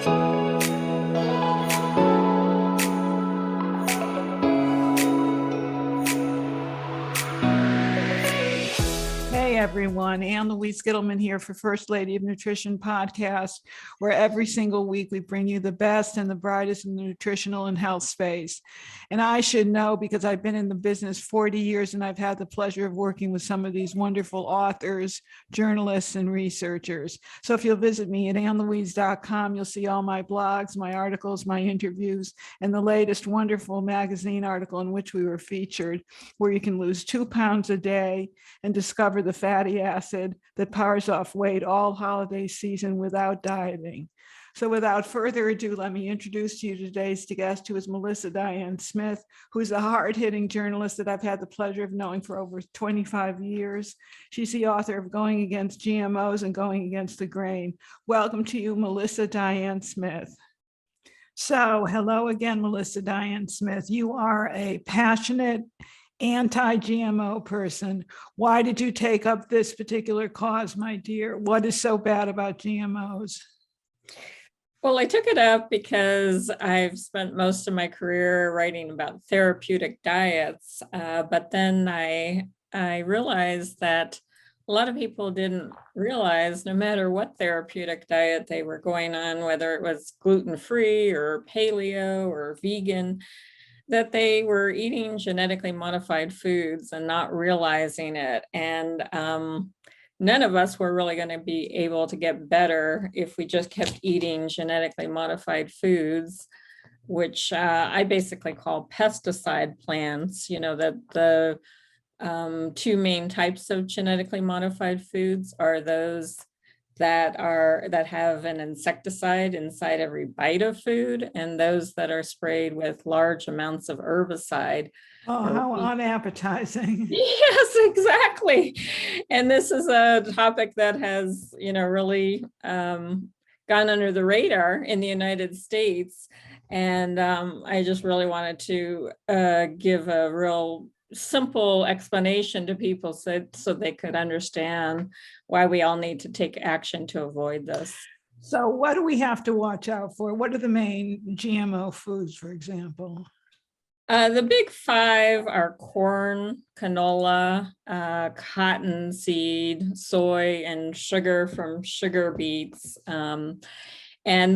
Hey everyone, Ann Louise Gittleman here for First Lady of Nutrition podcast, where every single week we bring you the best and the brightest in the nutritional and health space. And I should know because I've been in the business 40 years and I've had the pleasure of working with some of these wonderful authors, journalists, and researchers. So if you'll visit me at annlouise.com, you'll see all my blogs, my articles, my interviews, and the latest wonderful magazine article in which we were featured, where you can lose 2 pounds a day and discover the fatty acid that powers off weight all holiday season without dieting. So without further ado, let me introduce to you today's guest, who is Melissa Diane Smith, who's a hard-hitting journalist that I've had the pleasure of knowing for over 25 years. She's the author of Going Against GMOs and Going Against the Grain. Welcome to you, Melissa Diane Smith. So hello again, Melissa Diane Smith. You are a passionate anti-GMO person. Why did you take up this particular cause, my dear? What is so bad about GMOs? Well, I took it up because I've spent most of my career writing about therapeutic diets, but then I realized that a lot of people didn't realize, no matter what therapeutic diet they were going on, whether it was gluten-free or paleo or vegan, that they were eating genetically modified foods and not realizing it. And none of us were really going to be able to get better if we just kept eating genetically modified foods, which I basically call pesticide plants. You know, that the two main types of genetically modified foods are those that have an insecticide inside every bite of food, and those that are sprayed with large amounts of herbicide. Oh, how unappetizing. Yes, exactly. And this is a topic that has, really gone under the radar in the United States. And I just really wanted to give a real simple explanation to people so they could understand why we all need to take action to avoid this. So what do we have to watch out for? What are the main GMO foods, for example? The big five are corn, canola, cottonseed, soy, and sugar from sugar beets. And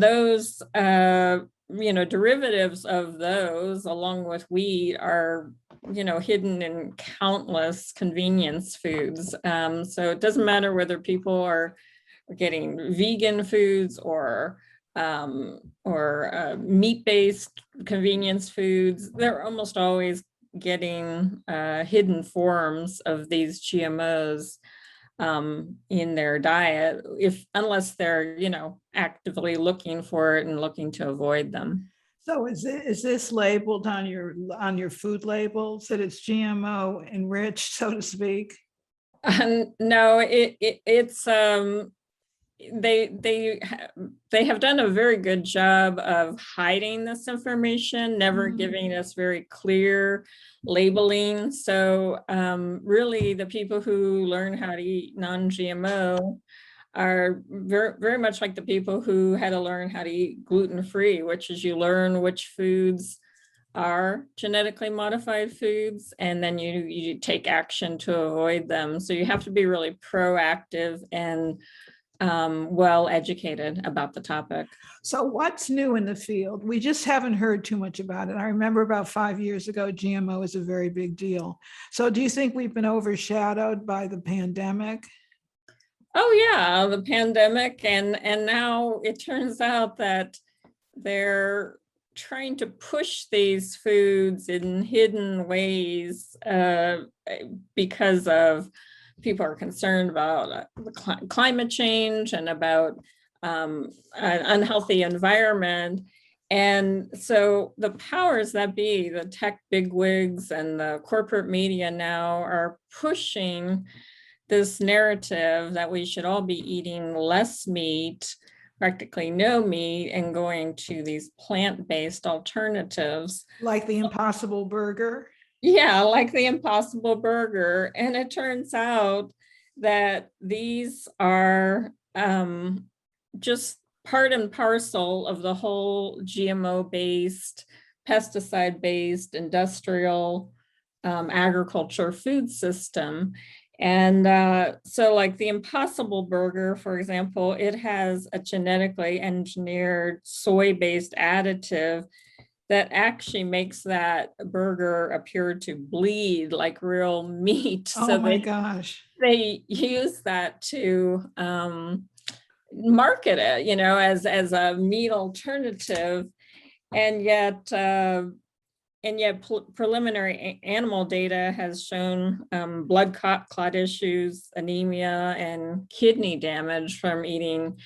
those, derivatives of those, along with wheat, are hidden in countless convenience foods. So it doesn't matter whether people are getting vegan foods or meat-based convenience foods, they're almost always getting hidden forms of these GMOs in their diet, unless they're actively looking for it and looking to avoid them. So is this labeled on your food labels that it's GMO enriched, so to speak? No, it's they have done a very good job of hiding this information, never giving us very clear labeling. So really, the people who learn how to eat non-GMO are very, very much like the people who had to learn how to eat gluten-free, which is you learn which foods are genetically modified foods, and then you take action to avoid them. So you have to be really proactive and well educated about the topic. So what's new in the field? We just haven't heard too much about it. I remember about 5 years ago, GMO was a very big deal. So do you think we've been overshadowed by the pandemic? Oh yeah, the pandemic, and now it turns out that they're trying to push these foods in hidden ways because of people are concerned about climate change and about an unhealthy environment. And so the powers that be, the tech bigwigs and the corporate media now, are pushing this narrative that we should all be eating less meat, practically no meat, and going to these plant-based alternatives. Like the Impossible Burger? Yeah, like the Impossible Burger. And it turns out that these are just part and parcel of the whole GMO-based, pesticide-based industrial agriculture food system. And so like the Impossible Burger, for example, it has a genetically engineered soy-based additive that actually makes that burger appear to bleed like real meat. Oh So my gosh. they use that to market it, as a meat alternative, and yet preliminary animal data has shown blood clot issues, anemia, and kidney damage from eating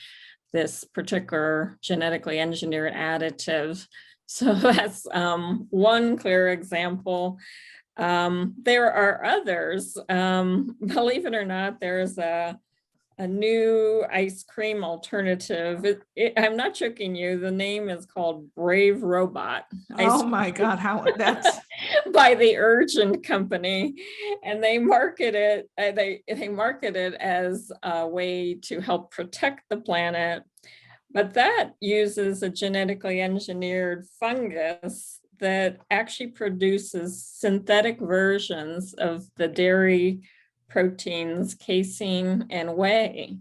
this particular genetically engineered additive. So that's one clear example. There are others. Believe it or not, there's a new ice cream alternative. I'm not joking you. The name is called Brave Robot. Oh my God, how that's by the Urgent Company, and they market it. They market it as a way to help protect the planet, but that uses a genetically engineered fungus that actually produces synthetic versions of the dairy proteins, casein, and whey.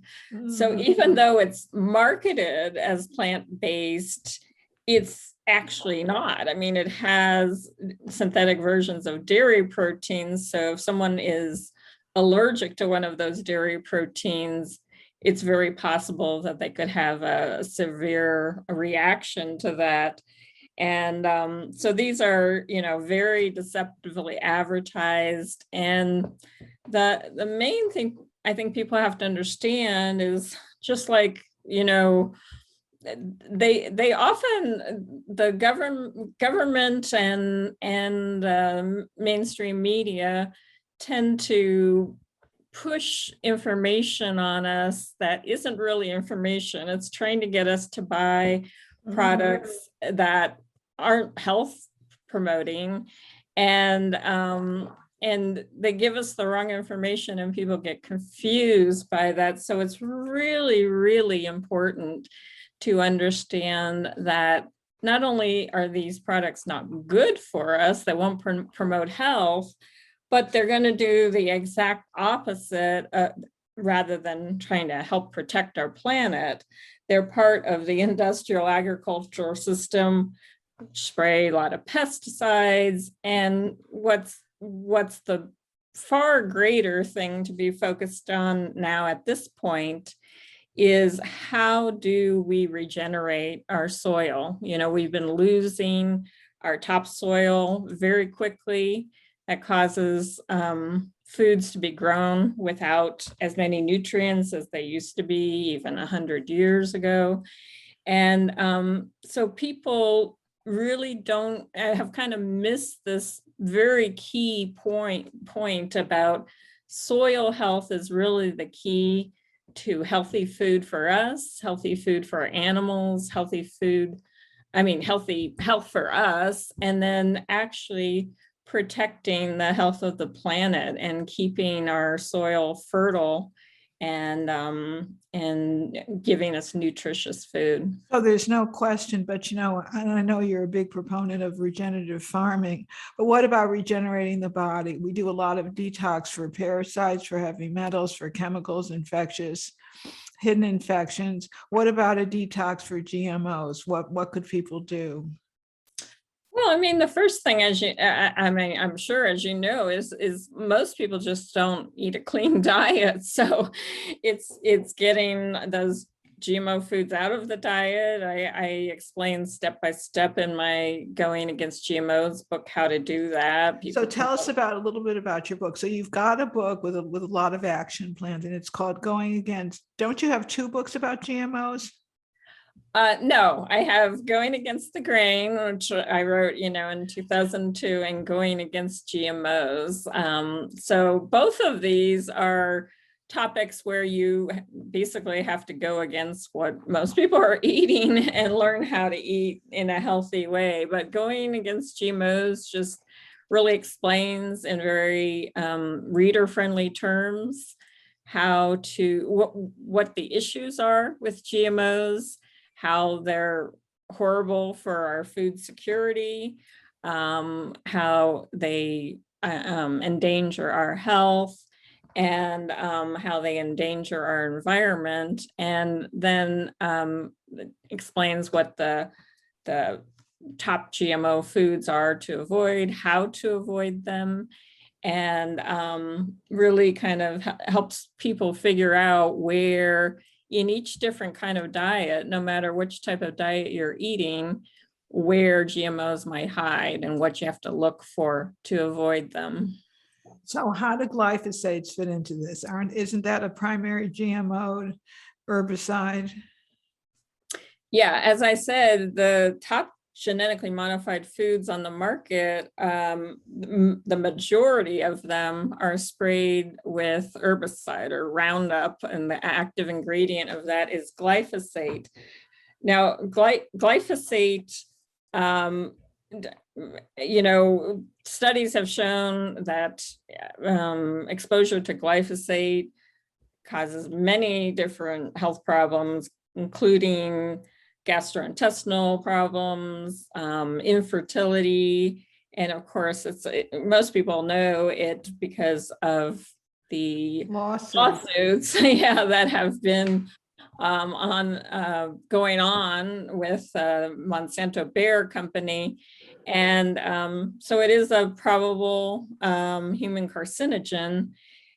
So even though it's marketed as plant-based, it's actually not. I mean, it has synthetic versions of dairy proteins. So if someone is allergic to one of those dairy proteins, it's very possible that they could have a severe reaction to that. And so these are, very deceptively advertised. And the main thing I think people have to understand is just like, they often, the government and mainstream media tend to push information on us that isn't really information. It's trying to get us to buy products that aren't health promoting, and they give us the wrong information and people get confused by that. So it's really, really important to understand that not only are these products not good for us, they won't promote health, but they're going to do the exact opposite. Rather than trying to help protect our planet, they're part of the industrial agricultural system, spray a lot of pesticides. And what's the far greater thing to be focused on now at this point is how do we regenerate our soil? We've been losing our topsoil very quickly. That causes foods to be grown without as many nutrients as they used to be even 100 years ago. And so people really have kind of missed this very key point about soil health is really the key to healthy food for us, healthy food for our animals, healthy health for us, and then actually protecting the health of the planet and keeping our soil fertile and giving us nutritious food. So there's no question, but and I know you're a big proponent of regenerative farming, but what about regenerating the body? We do a lot of detox for parasites, for heavy metals, for chemicals, infectious, hidden infections. What about a detox for GMOs? What could people do? Well, the first thing, I'm sure, as you know, is most people just don't eat a clean diet. So it's getting those GMO foods out of the diet. I explain step by step in my Going Against GMOs book how to do that. So tell us a little bit about your book. So you've got a book with a lot of action plans, and it's called Going Against. Don't you have two books about GMOs? No, I have Going Against the Grain, which I wrote, in 2002, and Going Against GMOs. So both of these are topics where you basically have to go against what most people are eating and learn how to eat in a healthy way. But Going Against GMOs just really explains in very reader-friendly terms what the issues are with GMOs, how they're horrible for our food security, how they endanger our health, and how they endanger our environment, and then explains what the top GMO foods are to avoid, how to avoid them, and really kind of helps people figure out where in each different kind of diet, no matter which type of diet you're eating, where GMOs might hide and what you have to look for to avoid them. So how do glyphosates fit into this? Isn't that a primary GMO herbicide? Yeah, as I said, the top genetically modified foods on the market, the majority of them are sprayed with herbicide or Roundup, and the active ingredient of that is glyphosate. Now, glyphosate, studies have shown that exposure to glyphosate causes many different health problems, including gastrointestinal problems, infertility, and of course, most people know it because of the lawsuits that have been going on with Monsanto Bayer Company. And so it is a probable human carcinogen.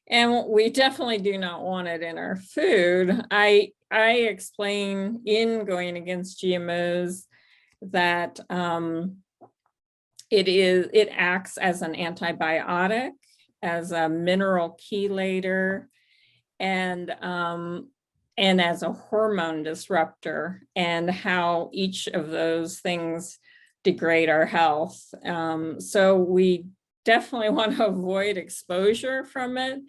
And we definitely do not want it in our food. I explain in Going Against GMOs that it acts as an antibiotic, as a mineral chelator, and as a hormone disruptor, and how each of those things degrade our health. So we definitely want to avoid exposure from it.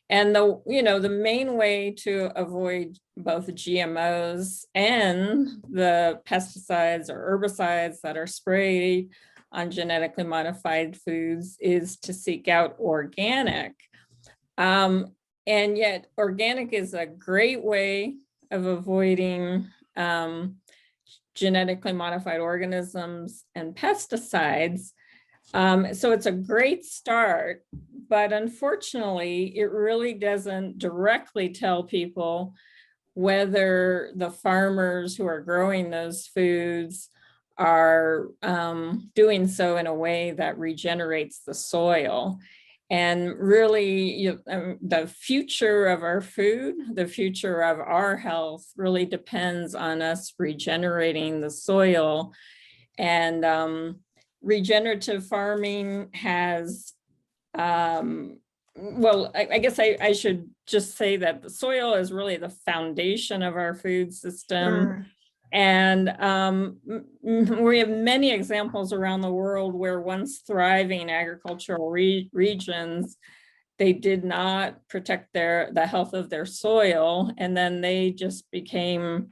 And the main way to avoid both GMOs and the pesticides or herbicides that are sprayed on genetically modified foods is to seek out organic. And yet organic is a great way of avoiding genetically modified organisms and pesticides. So it's a great start, but unfortunately, it really doesn't directly tell people whether the farmers who are growing those foods are doing so in a way that regenerates the soil. And really, the future of our food, the future of our health really depends on us regenerating the soil. And regenerative farming has, well, I guess I should just say that the soil is really the foundation of our food system. Sure. And we have many examples around the world where once thriving agricultural regions, they did not protect the health of their soil. And then they just became,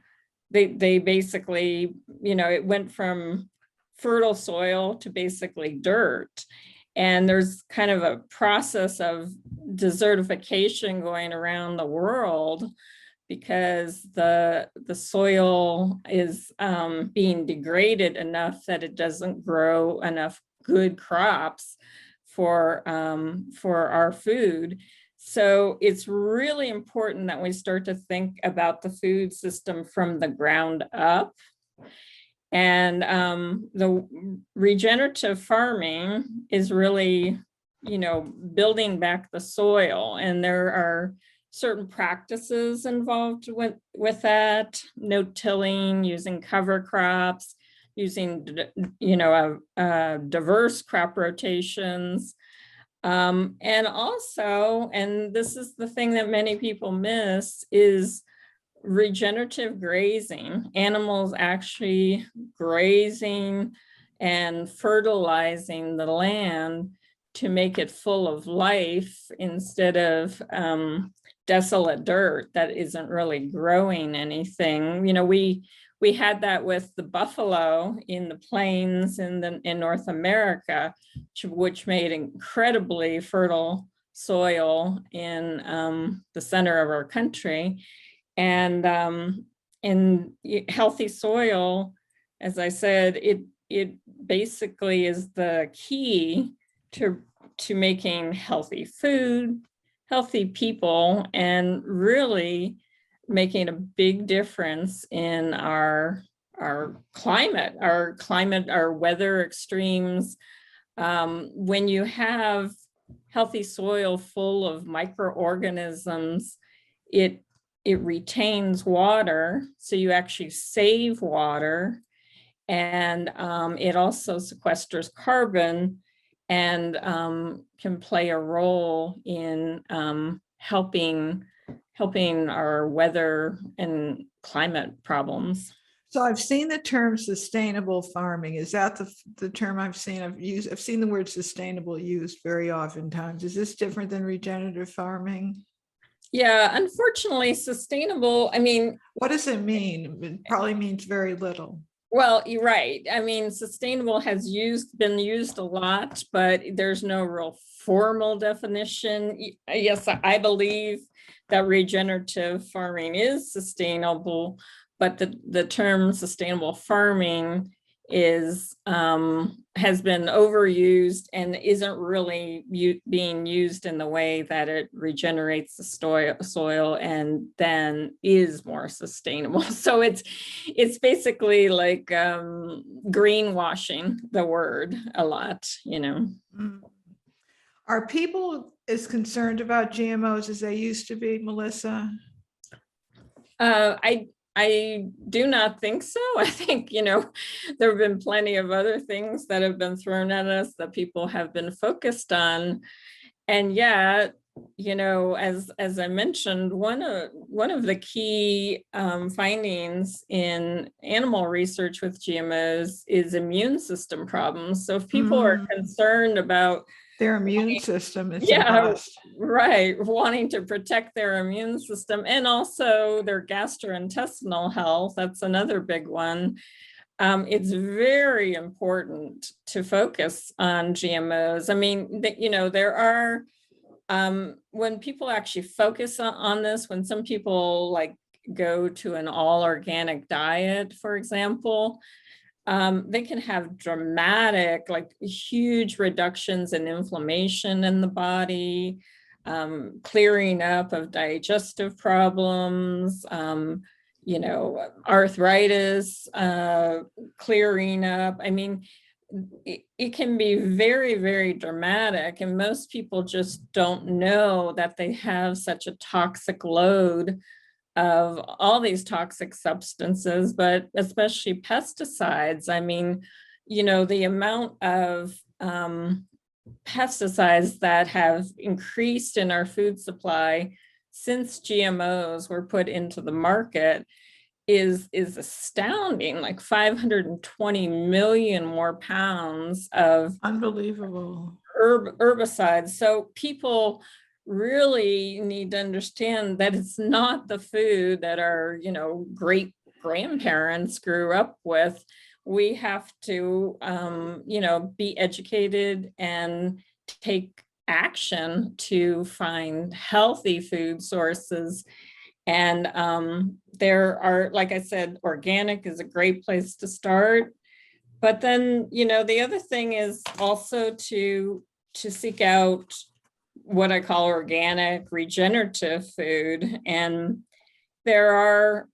they basically, it went from fertile soil to basically dirt. And there's kind of a process of desertification going around the world because the soil is being degraded enough that it doesn't grow enough good crops for our food. So it's really important that we start to think about the food system from the ground up. And the regenerative farming is really, building back the soil. And there are certain practices involved with that: no-tilling, using cover crops, using, diverse crop rotations. And also, and this is the thing that many people miss, is regenerative grazing, animals actually grazing and fertilizing the land to make it full of life instead of desolate dirt that isn't really growing anything. We had that with the buffalo in the plains in North America, which made incredibly fertile soil in the center of our country. And healthy soil, as I said, it basically is the key to making healthy food, healthy people, and really making a big difference in our climate, our weather extremes. When you have healthy soil full of microorganisms, it retains water, so you actually save water, and it also sequesters carbon and can play a role in helping our weather and climate problems. So I've seen the term sustainable farming. Is that the term I've seen? I've seen the word sustainable used very oftentimes. Is this different than regenerative farming? Yeah, unfortunately, sustainable, I mean, what does it mean? It probably means very little. Well, you're right. I mean, sustainable has been used a lot, but there's no real formal definition. Yes, I believe that regenerative farming is sustainable, but the term sustainable farming is has been overused and isn't really being used in the way that it regenerates the soil and then is more sustainable. So it's basically like greenwashing the word a lot, you know. Are people as concerned about GMOs as they used to be, Melissa? I do not think so. I think, you know, there have been plenty of other things that have been thrown at us that people have been focused on. And yet, you know, as I mentioned, one of the key findings in animal research with GMOs is immune system problems. So if people are concerned about their immune system is right, wanting to protect their immune system and also their gastrointestinal health, that's another big one. It's very important to focus on GMOs. I mean, you know, there are when people actually focus on this, when some people like go to an all organic diet, for example, they can have dramatic, like huge reductions in inflammation in the body, clearing up of digestive problems, you know, arthritis, clearing up. I mean, it can be very, very dramatic, and most people just don't know that they have such a toxic load of all these toxic substances, but especially pesticides. I mean, you know, the amount of pesticides that have increased in our food supply since GMOs were put into the market is astounding, like 520 million more pounds of unbelievable herbicides. So people really need to understand that it's not the food that our, you know, great grandparents grew up with. We have to, you know, be educated and take action to find healthy food sources. And there are, like I said, organic is a great place to start. But then, you know, the other thing is also to seek out what I call organic regenerative food. And there are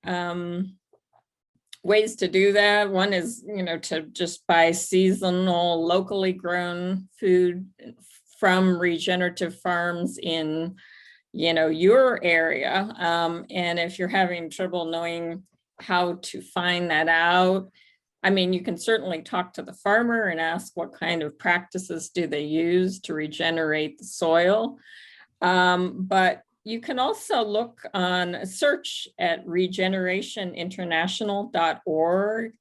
ways to do that. One is, you know, to just buy seasonal, locally grown food from regenerative farms in, you know, your area. And if you're having trouble knowing how to find that out, I mean, you can certainly talk to the farmer and ask what kind of practices do they use to regenerate the soil. But you can also look on search at regenerationinternational.org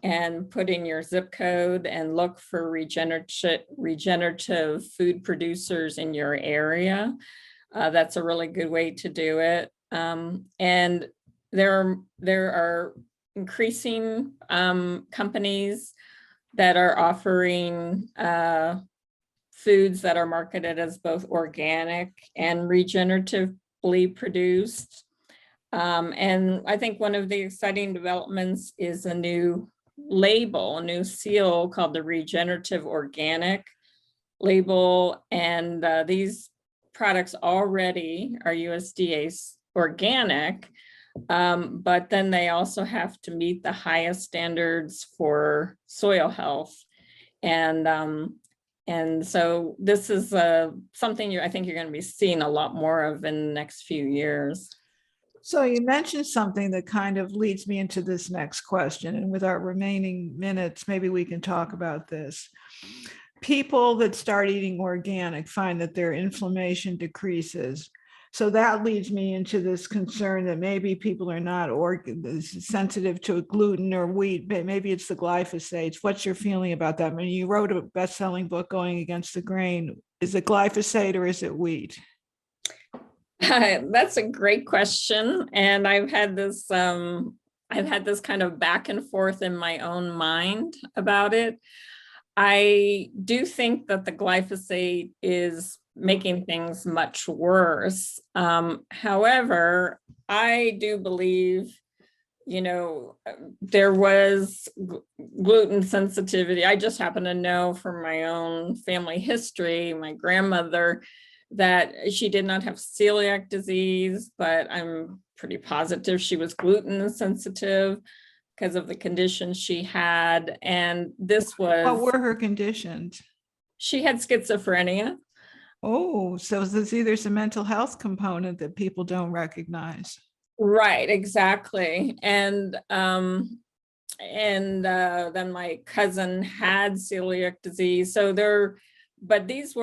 and put in your zip code and look for regenerative food producers in your area. That's a really good way to do it. And there are increasing companies that are offering foods that are marketed as both organic and regeneratively produced. And I think one of the exciting developments is a new label, a new seal called the regenerative organic label. And these products already are USDA organic, but then they also have to meet the highest standards for soil health. And so this is something I think you're going to be seeing a lot more of in the next few years. So you mentioned something that kind of leads me into this next question. And with our remaining minutes, maybe we can talk about this. People that start eating organic find that their inflammation decreases. So that leads me into this concern that maybe people are not sensitive to gluten or wheat, but maybe it's the glyphosates. What's your feeling about that? I mean, you wrote a best-selling book, Going Against the Grain. Is it glyphosate or is it wheat? That's a great question. And I've had this kind of back and forth in my own mind about it. I do think that the glyphosate is making things much worse. However, I do believe, there was gluten sensitivity. I just happen to know from my own family history, my grandmother, that she did not have celiac disease, but I'm pretty positive she was gluten sensitive because of the conditions she had. And this was— What were her conditions? She had schizophrenia. Oh, so there's a mental health component that people don't recognize. Right, exactly. And then my cousin had celiac disease. So this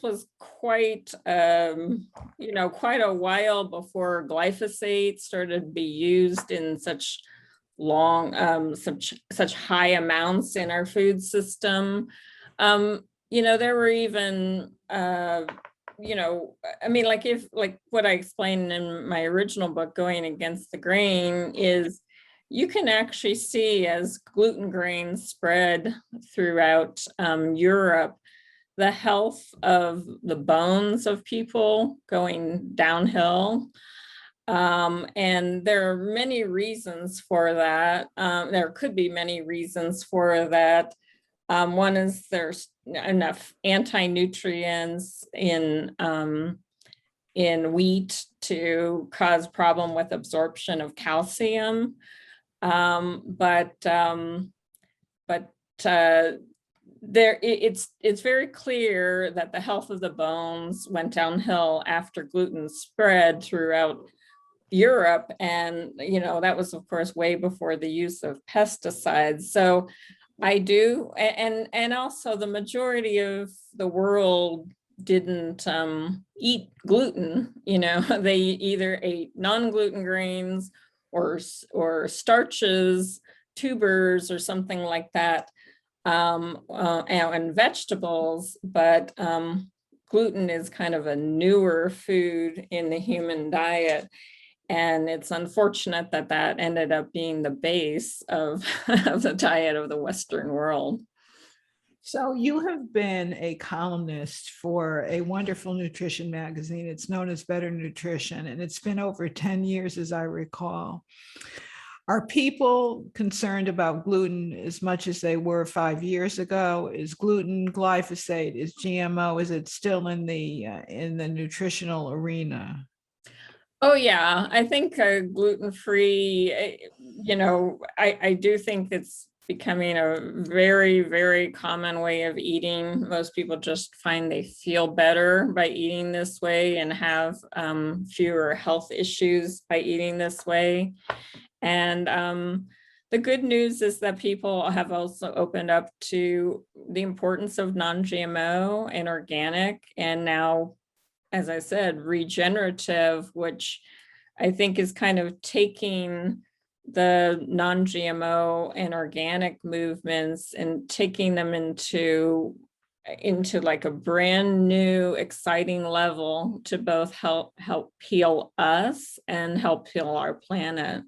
was quite, quite a while before glyphosate started to be used in such such high amounts in our food system. There were even, like what I explained in my original book, Going Against the Grain, is you can actually see as gluten grains spread throughout Europe, the health of the bones of people going downhill. And there are many reasons for that. There could be many reasons for that. One is there's enough anti-nutrients in wheat to cause problem with absorption of calcium. It's very clear that the health of the bones went downhill after gluten spread throughout Europe. And, that was, of course, way before the use of pesticides. So I do. And also the majority of the world didn't eat gluten. They either ate non-gluten grains or starches, tubers, or something like that, and vegetables. But gluten is kind of a newer food in the human diet. And it's unfortunate that that ended up being the base of, of the diet of the Western world. So you have been a columnist for a wonderful nutrition magazine. It's known as Better Nutrition, and it's been over 10 years, as I recall. Are people concerned about gluten as much as they were 5 years ago? Is gluten, glyphosate, is GMO, is it still in the nutritional arena? Oh, yeah, I think gluten-free, I do think it's becoming a very, very common way of eating. Most people just find they feel better by eating this way and have fewer health issues by eating this way. And the good news is that people have also opened up to the importance of non-GMO and organic, and now, as I said, regenerative, which I think is kind of taking the non-GMO and organic movements and taking them into like a brand new, exciting level to both help heal us and help heal our planet.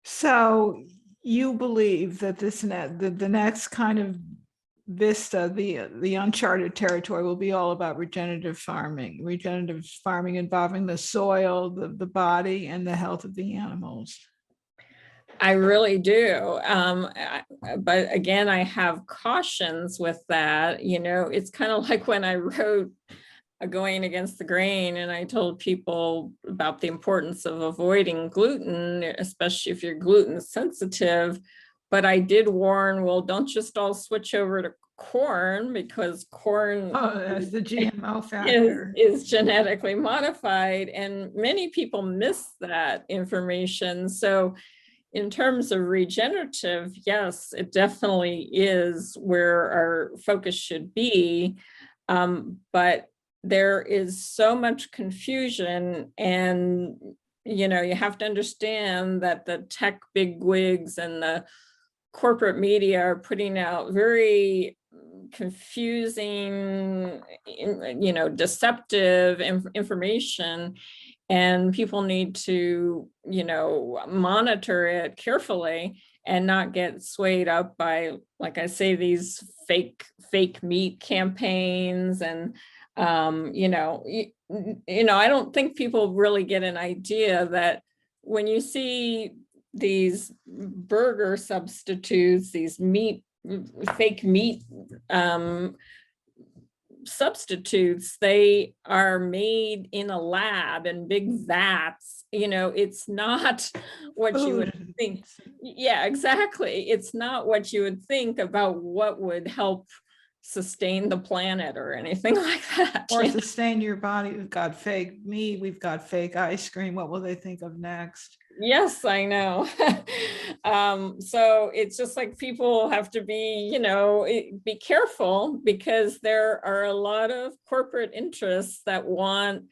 So you believe that the next kind of vista, the uncharted territory will be all about regenerative farming involving the soil, the body, and the health of the animals. I really do. But again, I have cautions with that. You know, it's kind of like when I wrote Going Against the Grain, and I told people about the importance of avoiding gluten, especially if you're gluten sensitive. But I did warn, well, don't just all switch over to corn, because corn That's the GMO factor. is genetically modified, and many people miss that information. So in terms of regenerative, yes, it definitely is where our focus should be. But there is so much confusion, and you know, you have to understand that the tech bigwigs and the corporate media are putting out very confusing, you know, deceptive information, and people need to, you know, monitor it carefully and not get swayed up by, like I say, these fake meat campaigns. And you know, I don't think people really get an idea that when you see these burger substitutes, these fake meat substitutes, they are made in a lab in big vats. You know, it's not what you would think. Yeah, exactly. It's not what you would think about what would help sustain the planet or anything like that. Or sustain your body. We've got fake meat, we've got fake ice cream. What will they think of next? Yes, I know. So it's just like people have to be, you know, be careful, because there are a lot of corporate interests that want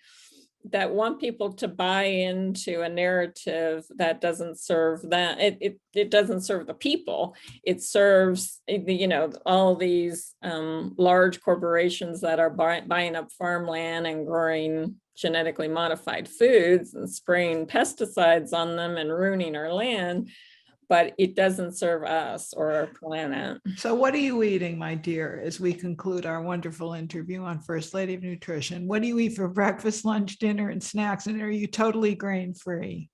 people to buy into a narrative that doesn't serve them. It doesn't serve the people. It serves, you know, all these large corporations that are buying up farmland and growing genetically modified foods and spraying pesticides on them and ruining our land. But it doesn't serve us or our planet. So what are you eating, my dear, as we conclude our wonderful interview on First Lady of Nutrition? What do you eat for breakfast, lunch, dinner, and snacks? And are you totally grain-free?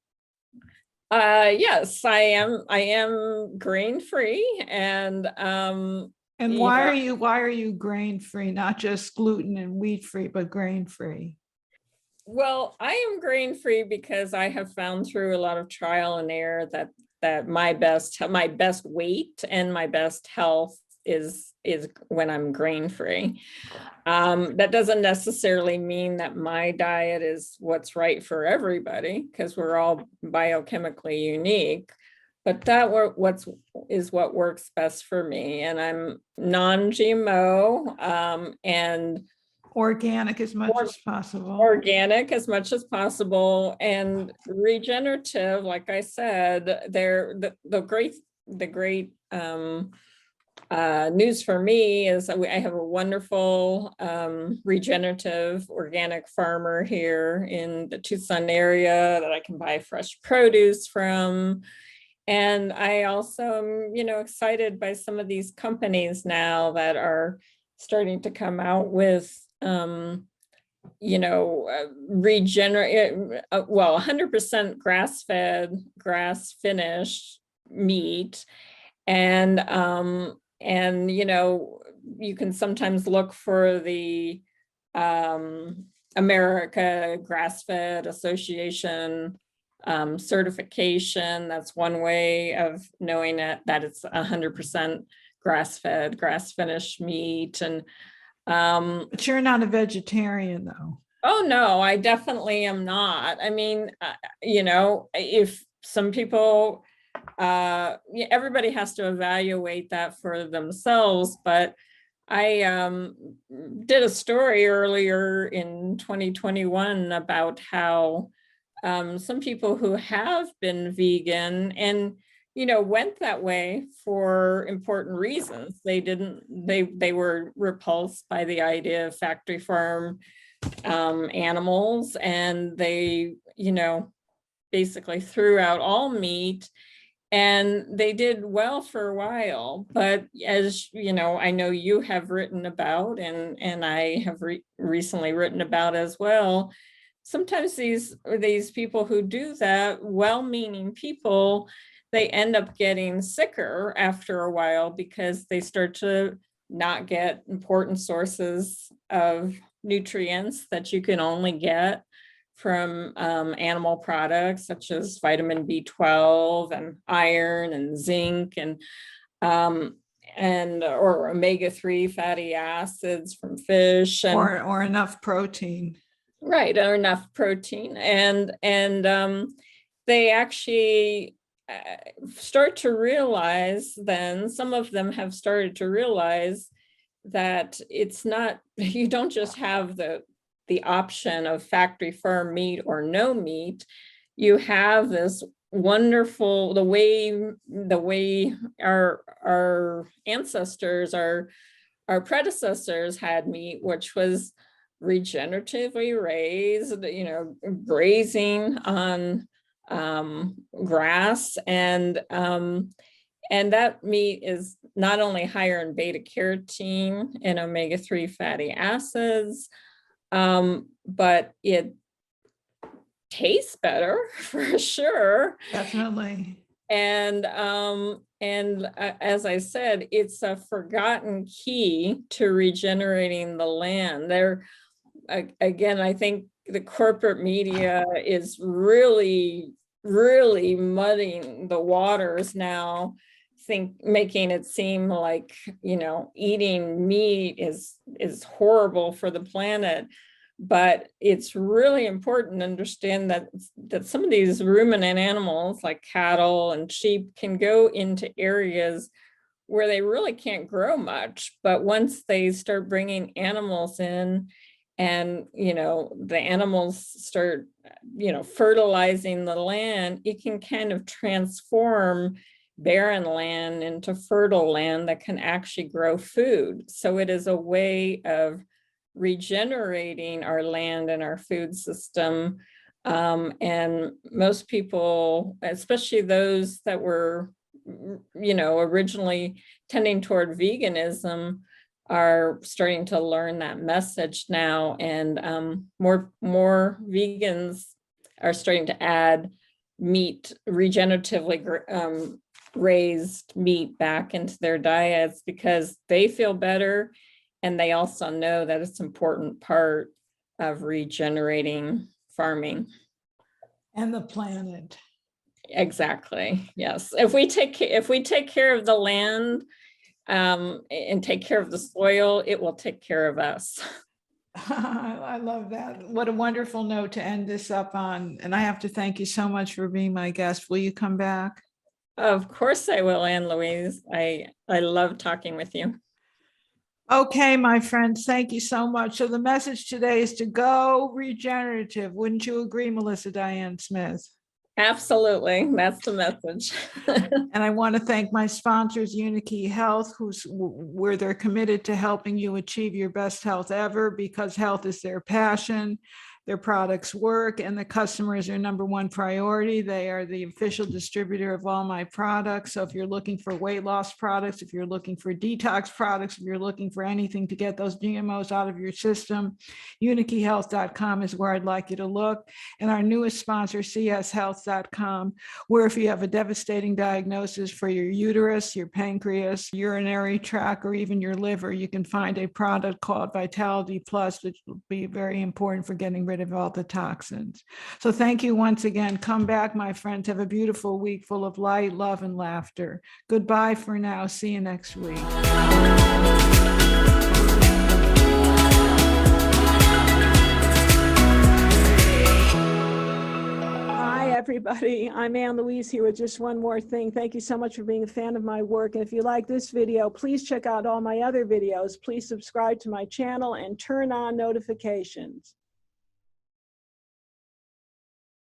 Yes, I am grain-free. And why are you grain-free, not just gluten and wheat-free, but grain-free? Well, I am grain-free because I have found through a lot of trial and error that my best weight and my best health is when I'm grain-free. That doesn't necessarily mean that my diet is what's right for everybody, because we're all biochemically unique. But that what works best for me. And I'm non-GMO, and organic as much as possible. Organic as much as possible, and regenerative. Like I said, the great news for me is that I have a wonderful regenerative organic farmer here in the Tucson area that I can buy fresh produce from. And I also am, you know, excited by some of these companies now that are starting to come out with you know, regenerate, well, 100% grass-fed, grass-finished meat. And you know, you can sometimes look for the America Grass-Fed Association certification. That's one way of knowing that it's 100% grass-fed, grass-finished meat. And but you're not a vegetarian, though. Oh, no, I definitely am not. I mean, you know, if some people, everybody has to evaluate that for themselves. But I did a story earlier in 2021 about how some people who have been vegan and, you know, went that way for important reasons. They were repulsed by the idea of factory farm animals, and they, you know, basically threw out all meat. And they did well for a while, but as you know, I know you have written about, and I have recently written about as well. Sometimes these people who do that, well-meaning people, they end up getting sicker after a while because they start to not get important sources of nutrients that you can only get from animal products such as vitamin B12 and iron and zinc and or omega-3 fatty acids from fish and or enough protein. Right, or enough protein. And they actually start to realize, then some of them have started to realize that it's not, you don't just have the option of factory farm meat or no meat. You have this wonderful, the way our ancestors, our predecessors had meat, which was regeneratively raised, grazing on grass, and that meat is not only higher in beta carotene and omega-3 fatty acids, but it tastes better for sure. Definitely. And as I said, it's a forgotten key to regenerating the land. Again, I think the corporate media is really muddying the waters now, making it seem like, eating meat is horrible for the planet. But it's really important to understand that some of these ruminant animals like cattle and sheep can go into areas where they really can't grow much. But once they start bringing animals in, and the animals start fertilizing the land, it can kind of transform barren land into fertile land that can actually grow food. So it is a way of regenerating our land and our food system. And most people, especially those that were originally tending toward veganism, are starting to learn that message now, and more vegans are starting to add meat, regeneratively raised meat, back into their diets because they feel better, and they also know that it's an important part of regenerating farming and the planet. Exactly. Yes. If we take care of the land, and take care of the soil, it will take care of us. I love that. What a wonderful note to end this up on. And I have to thank you so much for being my guest. Will you come back? Of course I will, Anne Louise. I love talking with you. Okay, my friends, thank you so much. So the message today is to go regenerative. Wouldn't you agree, Melissa Diane Smith? Absolutely. That's the message. And I want to thank my sponsors, Unikey Health, where they're committed to helping you achieve your best health ever, because health is their passion. Their products work, and the customer is their number one priority. They are the official distributor of all my products. So if you're looking for weight loss products, if you're looking for detox products, if you're looking for anything to get those GMOs out of your system, unikeyhealth.com is where I'd like you to look. And our newest sponsor, cshealth.com, where if you have a devastating diagnosis for your uterus, your pancreas, urinary tract, or even your liver, you can find a product called Vitality Plus, which will be very important for getting rid of all the toxins. So thank you once again. Come back, my friends. Have a beautiful week full of light, love, and laughter. Goodbye for now. See you next week. Hi, everybody. I'm Anne Louise here with just one more thing. Thank you so much for being a fan of my work. And if you like this video, please check out all my other videos. Please subscribe to my channel and turn on notifications.